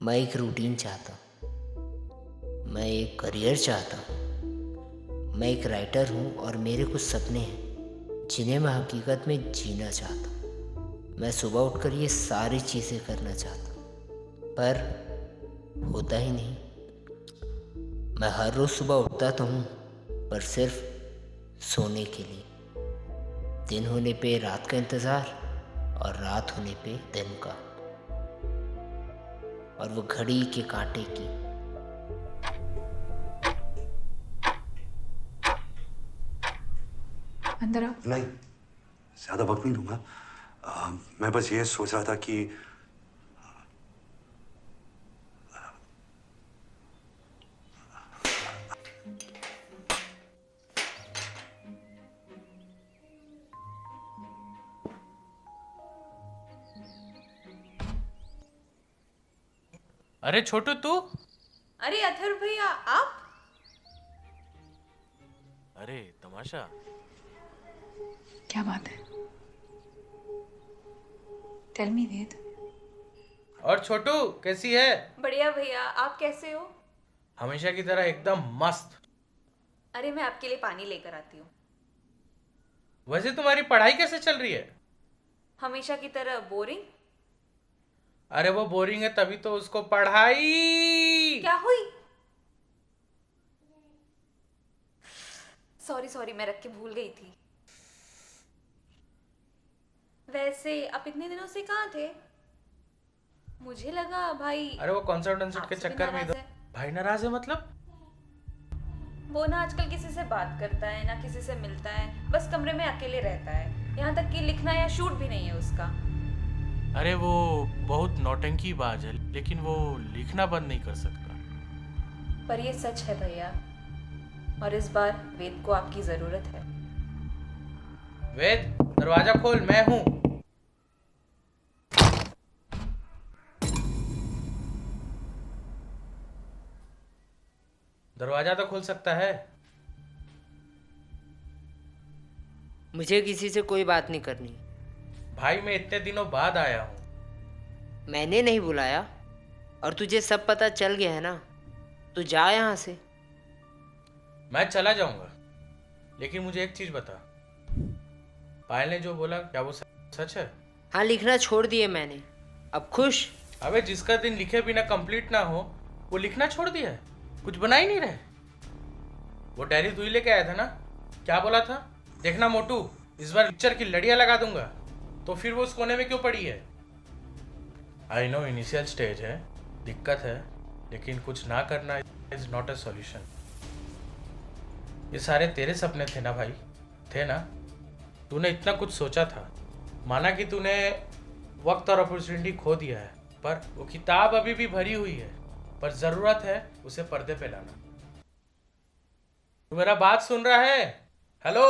मैं एक रूटीन चाहता हूँ, मैं एक करियर चाहता हूँ। मैं एक राइटर हूँ और मेरे कुछ सपने हैं जिन्हें मैं हकीकत में जीना चाहता हूँ। मैं सुबह उठकर ये सारी चीज़ें करना चाहता हूँ, पर होता ही नहीं। मैं हर रोज़ सुबह उठता तो हूँ, पर सिर्फ सोने के लिए। दिन होने पे रात का इंतज़ार और रात होने पे दिन का, और वो घड़ी के कांटे की। अंदर आओ। नहीं, ज्यादा वक्त नहीं दूंगा। मैं बस ये सोच रहा था कि अरे छोटू तू। अरे अथर्व भैया आप। अरे तमाशा। क्या बात है? टेल मी वेद। और छोटू कैसी है? बढ़िया भैया, आप कैसे हो? हमेशा की तरह एकदम मस्त। अरे मैं आपके लिए पानी लेकर आती हूँ। वैसे तुम्हारी पढ़ाई कैसे चल रही है? हमेशा की तरह बोरिंग। अरे वो बोरिंग है तभी तो उसको पढ़ाई। क्या हुई? सॉरी सॉरी, मैं रख के भूल गई थी। वैसे आप इतने दिनों से कहाँ थे? मुझे लगा भाई अरे वो कॉन्सर्ट के आपसे भी चक्कर में नाराज इधर। है। भाई नाराज है मतलब? वो ना आजकल किसी से बात करता है ना किसी से मिलता है, बस कमरे में अकेले रहता है। यहाँ तक कि लिखना या शूट भी नहीं है उसका। अरे वो बहुत नौटंकी बाज है, लेकिन वो लिखना बंद नहीं कर सकता। पर ये सच है भैया, और इस बार वेद को आपकी जरूरत है। वेद, दरवाजा खोल, मैं हूँ। दरवाजा तो खोल सकता है। मुझे किसी से कोई बात नहीं करनी। भाई मैं इतने दिनों बाद आया हूँ। मैंने नहीं बुलाया, और तुझे सब पता चल गया है ना, तो जा यहाँ से। मैं चला जाऊंगा, लेकिन मुझे एक चीज बता, पायल ने जो बोला क्या वो सच है? हाँ, लिखना छोड़ दिए मैंने। अब खुश? अबे जिसका दिन लिखे बिना कंप्लीट ना हो वो लिखना छोड़ दिया है? कुछ बना ही नहीं रहे? वो डायरी तू ही लेके आया था ना? क्या बोला था? देखना मोटू, इस बार पिक्चर की लड़ियां लगा दूंगा। तो फिर वो उस कोने में क्यों पड़ी है? आई नो इनिशियल स्टेज है, दिक्कत है, लेकिन कुछ ना करना इज नॉट अ सॉल्यूशन। ये सारे तेरे सपने थे ना भाई, थे ना? तूने इतना कुछ सोचा था, माना कि तूने वक्त और अपॉर्चुनिटी खो दिया है, पर वो किताब अभी भी भरी हुई है। पर जरूरत है उसे पर्दे पे लाना। तू मेरा बात सुन रहा है? Hello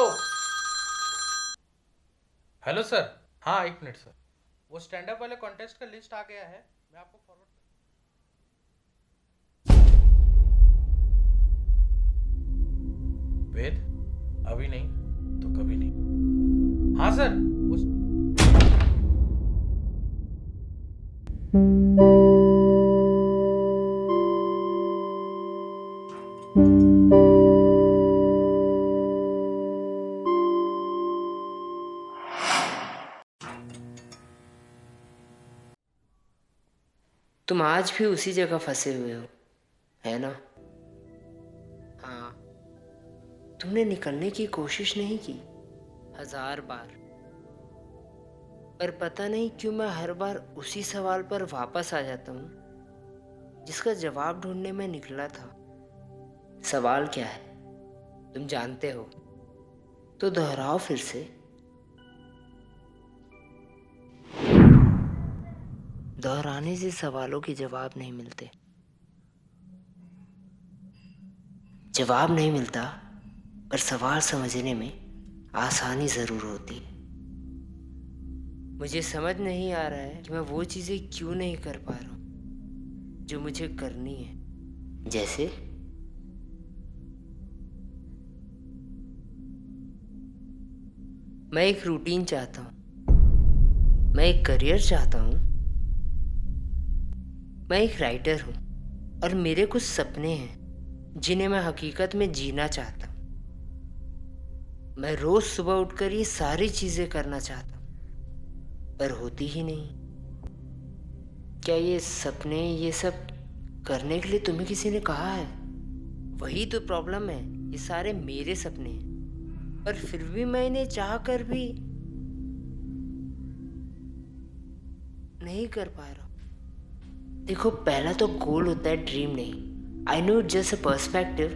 hello sir. हाँ एक मिनट सर, वो स्टैंड अप वाले कॉन्टेस्ट का लिस्ट आ गया है, मैं आपको फॉरवर्ड। वेद, अभी नहीं तो कभी नहीं। हाँ सर वो तुम आज भी उसी जगह फंसे हुए हो, है ना? हाँ, तुमने निकलने की कोशिश नहीं की 1000 बार, पर पता नहीं क्यों मैं हर बार उसी सवाल पर वापस आ जाता हूँ जिसका जवाब ढूंढने में निकला था। सवाल क्या है तुम जानते हो, तो दोहराओ फिर से। दोहराने से सवालों के जवाब नहीं मिलते। जवाब नहीं मिलता, पर सवाल समझने में आसानी ज़रूर होती है। मुझे समझ नहीं आ रहा है कि मैं वो चीज़ें क्यों नहीं कर पा रहा हूँ जो मुझे करनी है। जैसे मैं एक रूटीन चाहता हूँ, मैं एक करियर चाहता हूँ, मैं एक राइटर हूँ और मेरे कुछ सपने हैं जिन्हें मैं हकीकत में जीना चाहता हूँ। मैं रोज सुबह उठकर ये सारी चीजें करना चाहता हूँ पर होती ही नहीं। क्या ये सपने ये सब करने के लिए तुम्हें किसी ने कहा है? वही तो प्रॉब्लम है, ये सारे मेरे सपने हैं पर फिर भी मैं इन्हें चाह कर भी नहीं कर पा रहा हूँ। देखो, पहला तो गोल होता है, ड्रीम नहीं। I know it just a perspective,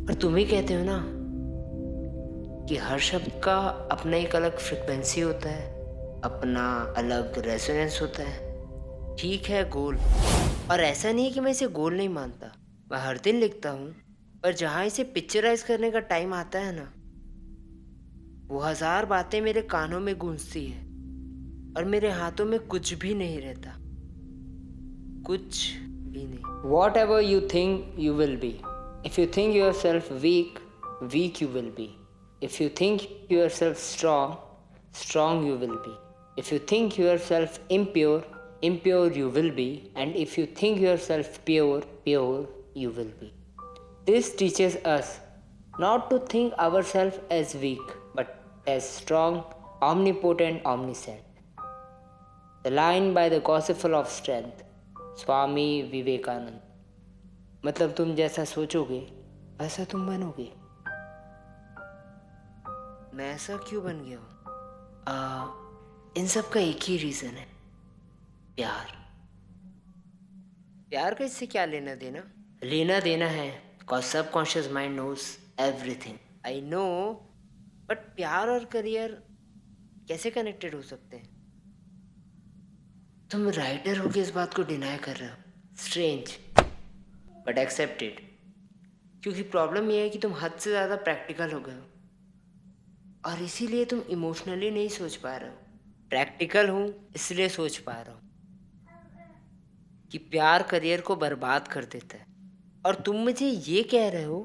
पर तुम ही कहते हो ना कि हर शब्द का अपना एक अलग फ्रिक्वेंसी होता है, अपना अलग रेजोनेंस होता है। ठीक है, गोल। और ऐसा नहीं है कि मैं इसे गोल नहीं मानता, मैं हर दिन लिखता हूँ, पर जहाँ इसे पिक्चराइज करने का टाइम आता है ना, वो 1000 बातें मेरे कानों में गूंजती है और मेरे हाथों में कुछ भी नहीं रहता, कुछ भी नहीं। Whatever you think you will be, if you think yourself weak, weak you will be. If you think yourself strong, strong you will be. If you think yourself impure, impure you will be, and if you think yourself pure, pure you will be. This teaches us not to think ourselves as weak, but as strong, omnipotent, omniscient. The line by the gospel of strength, Swami Vivekananda. मतलब तुम जैसा सोचोगे वैसा तुम बनोगे। मैं ऐसा क्यों बन गया हूँ? इन सब का एक ही रीज़न है, प्यार। प्यार का इससे क्या लेना देना? लेना देना है cause subconscious mind knows everything. I know, but प्यार और करियर कैसे कनेक्टेड हो सकते हैं? तुम राइटर होके इस बात को डिनाई कर रहे हो। Strange but accepted. क्योंकि प्रॉब्लम यह है कि तुम हद से ज़्यादा प्रैक्टिकल हो गए हो और इसीलिए तुम इमोशनली नहीं सोच पा रहे हो। प्रैक्टिकल हूँ इसलिए सोच पा रहा हूँ कि प्यार करियर को बर्बाद कर देता है, और तुम मुझे ये कह रहे हो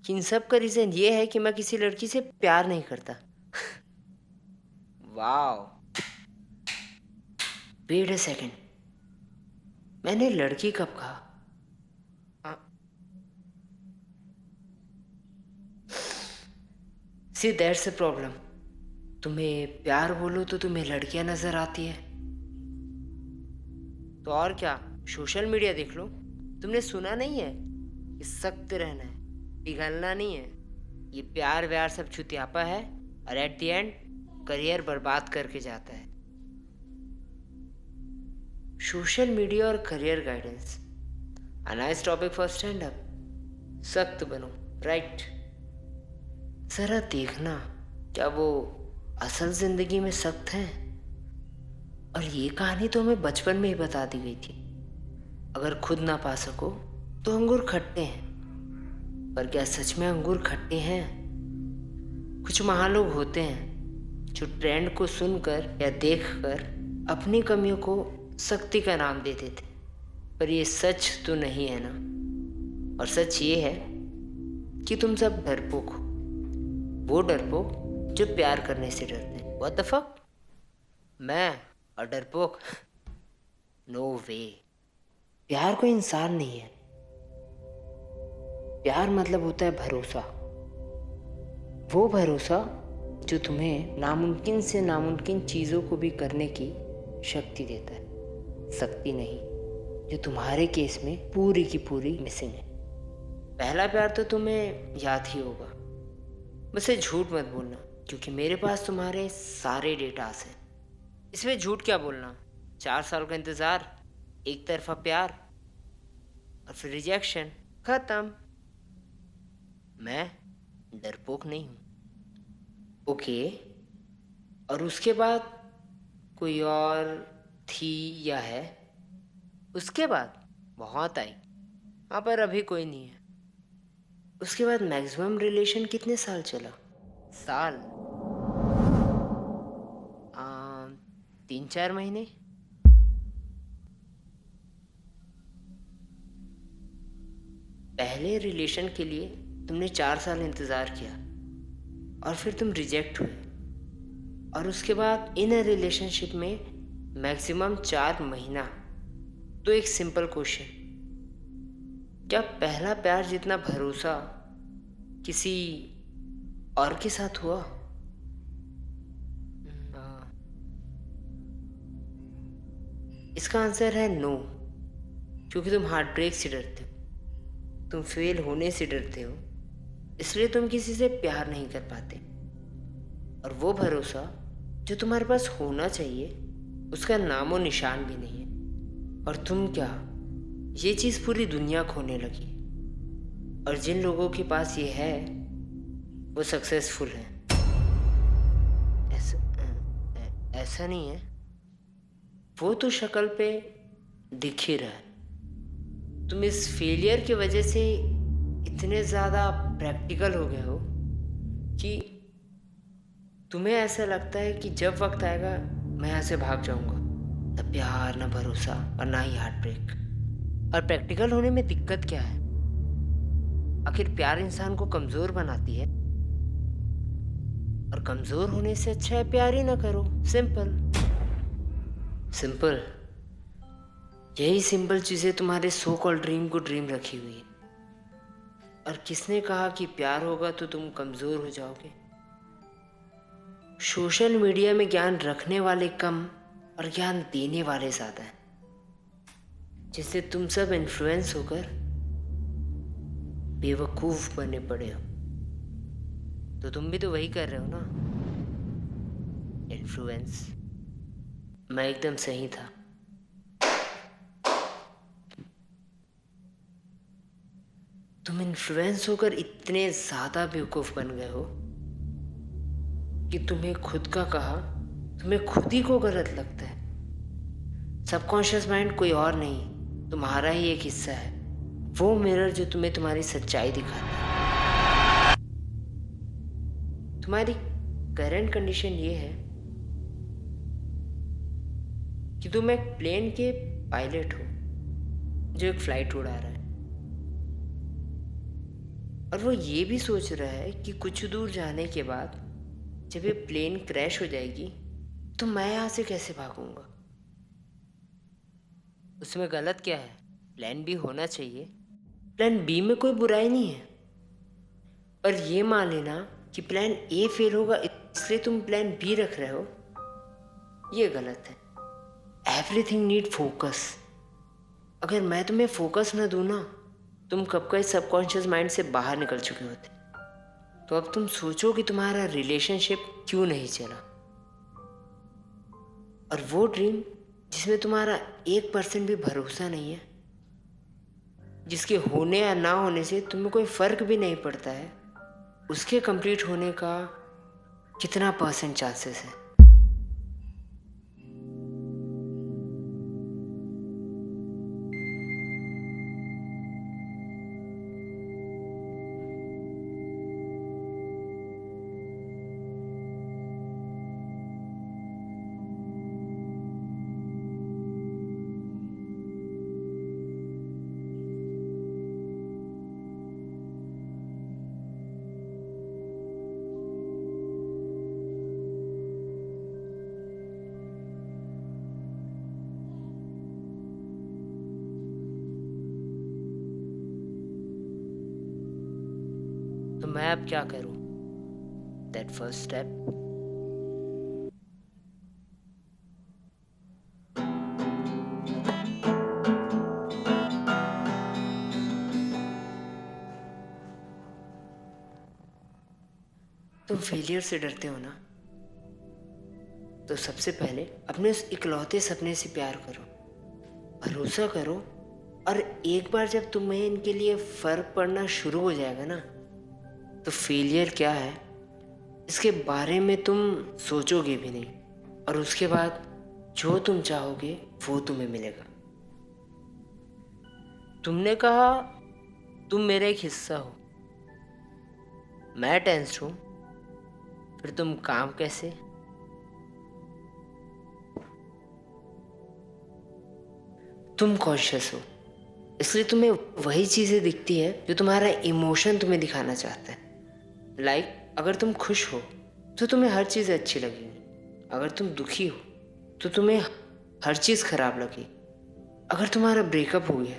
कि इन सब का रीज़न ये है कि मैं किसी लड़की से प्यार नहीं करता। वाओ, वेट अ सेकेंड, मैंने लड़की कब कहा? See that's a problem. तुम्हें प्यार बोलो तो तुम्हें लड़कियां नजर आती है, तो और क्या, सोशल मीडिया देख लो। तुमने सुना नहीं है कि सख्त रहना है, पिघलना नहीं है। ये प्यार व्यार सब छुतियापा है और एट द एंड करियर बर्बाद करके जाता है। सोशल मीडिया और career guidance, a nice topic for stand up. सख्त बनो, राइट? जरा देखना, क्या वो असल जिंदगी में सख्त हैं? और ये कहानी तो हमें बचपन में ही बता दी गई थी। अगर खुद ना पा सको तो अंगूर खट्टे हैं, पर क्या सच में अंगूर खट्टे हैं? कुछ महान लोग होते हैं जो ट्रेंड को सुनकर या देखकर अपनी कमियों को सख्ती का नाम दे देते, पर ये सच तो नहीं है ना। और सच ये है कि तुम सब डरपोक हो, वो डरपोक जो प्यार करने से डरते हैं। What the fuck? मैं और डरपोक? नो वे। प्यार कोई इंसान नहीं है। प्यार मतलब होता है भरोसा, वो भरोसा जो तुम्हें नामुमकिन से नामुमकिन चीज़ों को भी करने की शक्ति देता है। शक्ति नहीं, जो तुम्हारे केस में पूरी की पूरी मिसिंग है। पहला प्यार तो तुम्हें याद ही होगा। मुझसे झूठ मत बोलना, क्योंकि मेरे पास तुम्हारे सारे डेटास हैं। इसमें झूठ क्या बोलना? 4 साल का इंतज़ार, एक तरफा प्यार और फिर रिजेक्शन, खत्म। मैं डरपोक नहीं हूँ। ओके, और उसके बाद कोई और थी या है? उसके बाद बहुत आई, हाँ, पर अभी कोई नहीं है। उसके बाद मैक्सिमम रिलेशन कितने साल चला? साल 3-4 महीने। पहले रिलेशन के लिए तुमने 4 साल इंतज़ार किया और फिर तुम रिजेक्ट हुए, और उसके बाद इन रिलेशनशिप में मैक्सिमम 4 महीना तो एक सिंपल क्वेश्चन, क्या पहला प्यार जितना भरोसा किसी और के साथ हुआ? इसका आंसर है नो, क्योंकि तुम हार्ट ब्रेक से डरते हो, तुम फेल होने से डरते हो, इसलिए तुम किसी से प्यार नहीं कर पाते। और वो भरोसा जो तुम्हारे पास होना चाहिए उसका नामो निशान भी नहीं है। और तुम क्या, ये चीज़ पूरी दुनिया खोने लगी। और जिन लोगों के पास ये है वो सक्सेसफुल है। ऐसा नहीं है, वो तो शक्ल पे दिख ही रहा है। तुम इस फेलियर की वजह से इतने ज़्यादा प्रैक्टिकल हो गए हो कि तुम्हें ऐसा लगता है कि जब वक्त आएगा मैं यहाँ से भाग जाऊंगा। न प्यार, न भरोसा और ना ही हार्ट ब्रेक। और प्रैक्टिकल होने में दिक्कत क्या है? आखिर प्यार इंसान को कमज़ोर बनाती है, और कमज़ोर होने से अच्छा है प्यार ही ना करो। Simple simple. यही सिंपल चीज़ें तुम्हारे सो कॉल्ड ड्रीम को ड्रीम रखी हुई है। और किसने कहा कि प्यार होगा तो तुम कमज़ोर हो जाओगे? सोशल मीडिया में ज्ञान रखने वाले कम और ज्ञान देने वाले ज़्यादा हैं, जिससे तुम सब इन्फ्लुएंस होकर बेवकूफ़ बने पड़े हो। तो तुम भी तो वही कर रहे हो ना, इन्फ्लुएंस। मैं एकदम सही था। तुम इन्फ्लुएंस होकर इतने ज़्यादा बेवकूफ़ बन गए हो कि तुम्हें खुद का कहा तुम्हें खुद ही को गलत लगता है। सबकॉन्शियस माइंड कोई और नहीं, तुम्हारा ही एक हिस्सा है, वो मिरर जो तुम्हें तुम्हारी सच्चाई दिखाता है। तुम्हारी करंट कंडीशन ये है कि तुम एक प्लेन के पायलट हो जो एक फ्लाइट उड़ा रहा है, और वो ये भी सोच रहा है कि कुछ दूर जाने के बाद जब ये प्लेन क्रैश हो जाएगी तो मैं यहाँ से कैसे भागूंगा। उसमें गलत क्या है? प्लान बी होना चाहिए, प्लान बी में कोई बुराई नहीं है। पर ये मान लेना कि प्लान ए फेल होगा इसलिए तुम प्लान बी रख रहे हो, ये गलत है। Everything need focus. अगर मैं तुम्हें फोकस ना दूँ ना, तुम कब का इस सबकॉन्शियस माइंड से बाहर निकल चुके होते। तो अब तुम सोचो कि तुम्हारा रिलेशनशिप क्यों नहीं चला, और वो ड्रीम जिसमें तुम्हारा 1% भी भरोसा नहीं है, जिसके होने या ना होने से तुम्हें कोई फर्क भी नहीं पड़ता है, उसके कंप्लीट होने का कितना % चांसेस है? तो मैं अब क्या करूं? That first step. तुम फेलियर से डरते हो ना, तो सबसे पहले अपने उस इकलौते सपने से प्यार करो, भरोसा करो, और एक बार जब तुम्हें इनके लिए फर्क पड़ना शुरू हो जाएगा ना, तो फेलियर क्या है इसके बारे में तुम सोचोगे भी नहीं, और उसके बाद जो तुम चाहोगे वो तुम्हें मिलेगा। तुमने कहा तुम मेरा एक हिस्सा हो, मैं टेंस्ड हूं, फिर तुम काम कैसे? तुम कॉन्शियस हो, इसलिए तुम्हें वही चीज़ें दिखती है जो तुम्हारा इमोशन तुम्हें दिखाना चाहता है। अगर तुम खुश हो तो तुम्हें हर चीज़ अच्छी लगेगी, अगर तुम दुखी हो तो तुम्हें हर चीज़ खराब लगेगी। अगर तुम्हारा ब्रेकअप हो गया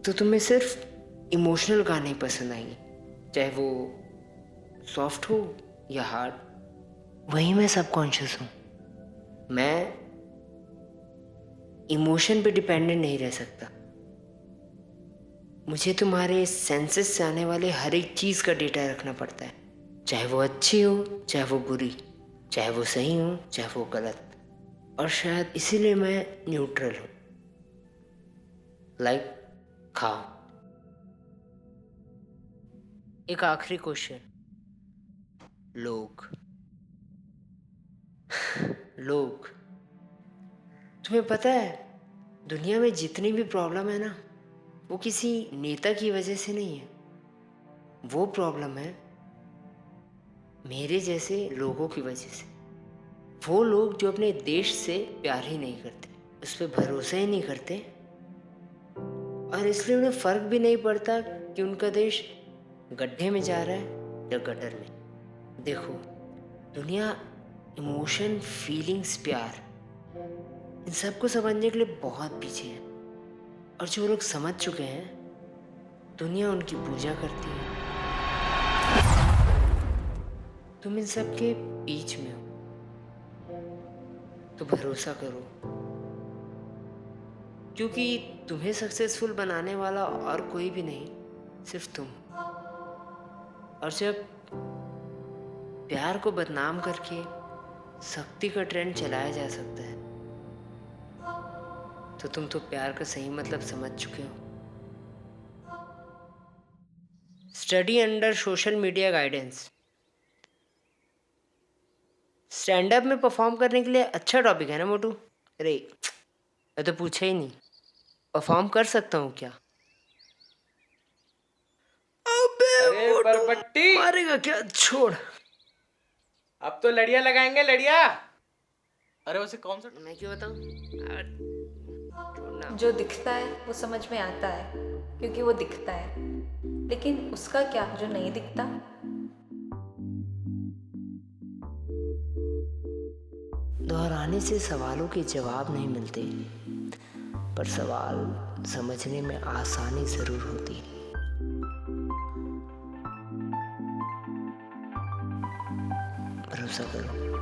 तो तुम्हें सिर्फ इमोशनल गाने ही पसंद आएंगे, चाहे वो सॉफ्ट हो या हार्ड। वही मैं सबकॉन्शियस हूँ। मैं इमोशन पे डिपेंडेंट नहीं रह सकता। मुझे तुम्हारे सेंसेस से आने वाले हर एक चीज़ का डेटा रखना पड़ता है, चाहे वो अच्छी हो चाहे वो बुरी, चाहे वो सही हो चाहे वो गलत। और शायद इसीलिए मैं न्यूट्रल हूँ। लाइक खाओ। एक आखिरी क्वेश्चन। लोग तुम्हें पता है दुनिया में जितनी भी प्रॉब्लम है ना, वो किसी नेता की वजह से नहीं है। वो प्रॉब्लम है मेरे जैसे लोगों की वजह से। वो लोग जो अपने देश से प्यार ही नहीं करते, उस पर भरोसा ही नहीं करते, और इसलिए उन्हें फर्क भी नहीं पड़ता कि उनका देश गड्ढे में जा रहा है या गटर में। देखो, दुनिया इमोशन, फीलिंग्स, प्यार, इन सबको समझने के लिए बहुत पीछे है। और जो लोग समझ चुके हैं, दुनिया उनकी पूजा करती है। तुम इन सब के बीच में हो, तो भरोसा करो, क्योंकि तुम्हें सक्सेसफुल बनाने वाला और कोई भी नहीं, सिर्फ तुम। और जब प्यार को बदनाम करके सख्ती का ट्रेंड चलाया जा सकता है, तो तुम तो प्यार का सही मतलब समझ चुके हो। Study under social media guidance. Stand up में परफॉर्म करने के लिए अच्छा टॉपिक है ना मोटू? अरे मैं तो पूछा ही नहीं, परफॉर्म कर सकता हूँ क्या? अरे मोटू, बरबट्टी, मारेगा क्या? छोड़। अब तो लड़िया लगाएंगे, लड़िया। अरे उसे कौन सा मैं क्यों बताऊँ? छोड़ना। जो दिखता है वो समझ में आता है, क्योंकि वो दिखता है। लेकिन उसका क्या जो नहीं दिखता? दोहराने से सवालों के जवाब नहीं मिलते, पर सवाल समझने में आसानी जरूर होती है। भरोसा करो।